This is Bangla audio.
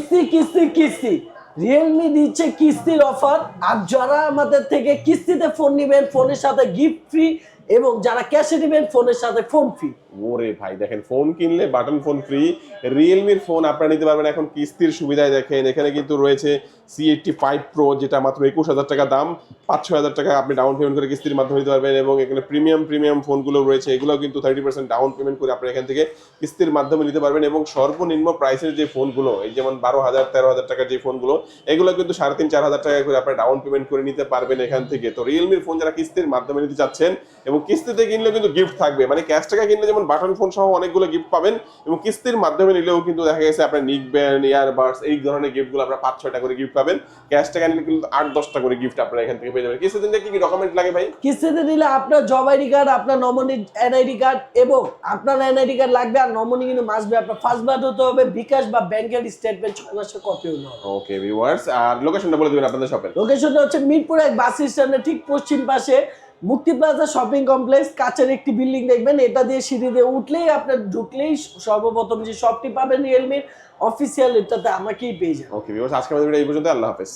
কিস্তি কিস্তি কিস্তি রিয়েলমি দিচ্ছে কিস্তির অফার। আর যারা আমাদের থেকে কিস্তিতে ফোন নেবেন ফোনের সাথে গিফট ফ্রি, এবং যারা ক্যাশে নেবেন ফোনের সাথে ফোন ফ্রি। ওরে ভাই দেখেন, ফোন কিনলে বাটন ফোন ফ্রি। রিয়েলমির ফোন আপনারা নিতে পারবেন এখন কিস্তির সুবিধায়। দেখেন এখানে কিন্তু রয়েছে C85 Pro, যেটা মাত্র 21,000 টাকা দাম। 5-6 হাজার টাকা আপনি ডাউন পেমেন্ট করে কিস্তির মাধ্যমে নিতে পারবেন। এবং এখানে প্রিমিয়াম ফোনগুলো রয়েছে, এগুলো কিন্তু 30% ডাউন পেমেন্ট করে আপনি এখান থেকে কিস্তির মাধ্যমে নিতে পারবেন। এবং সর্বনিম্ন প্রাইসের যে ফোনগুলো, এই যেমন 12,000-13,000 টাকার যে ফোনগুলো, এগুলো কিন্তু 3,500-4,000 টাকা করে আপনার ডাউন পেমেন্ট করে নিতে পারবেন এখান থেকে। তো রিয়েলমির ফোন যারা কিস্তির মাধ্যমে নিতে চাচ্ছেন, এবং কিস্তিতে কিনলেও কিন্তু গিফট থাকবে, মানে ক্যাশ টাকা কিনলে যেমন বাটন ফোন সহ অনেকগুলো গিফট পাবেন, এবং কিস্তির মাধ্যমে নিলেও কিন্তু দেখা গেছে আপনার নিক ব্যান্ড, ইয়ারবাডস, এই ধরনের গিফটগুলো আপনার 5-6টা করে গিফট পাবেন। ক্যাশ টাকা নিলে কিন্তু 8-10টা করে গিফট আপনারা এখান থেকে পেয়ে যাবেন। কিস্তিতে নিলে কি কি ডকুমেন্ট লাগে ভাই? কিস্তিতে নিলে আপনার জব আইডি কার্ড, আপনার নমিনির এনআইডি কার্ড, এবং আপনার এনআইডি কার্ড লাগবে। আর নমিনি কিন্তু মাসবে আপনার ফার্স্ট বার হতে হবে, বিকাশ বা ব্যাংকের স্টেটমেন্ট 6 মাসের কপি হলো। ওকে ভিউয়ার্স, আর লোকেশনটা বলে দিবেন আপনাদের শপের। লোকেশনটা হচ্ছে মিরপুর 1 বাস স্ট্যান্ডের ঠিক পশ্চিম পাশে মুক্তি প্লাজা শপিং কমপ্লেক্স। কাছের একটি বিল্ডিং দেখবেন, এটা দিয়ে সিঁড়ি দিয়ে উঠলেই আপনার ঢুকলেই সর্বপ্রথম যে শপটি পাবেন রিয়েলমির অফিসিয়াল, এটাতে আমাকেই পেয়ে যাবেন। ওকে ভিউয়ার্স, আজকে আমাদের ভিডিও এই পর্যন্ত। আল্লাহ হাফেজ।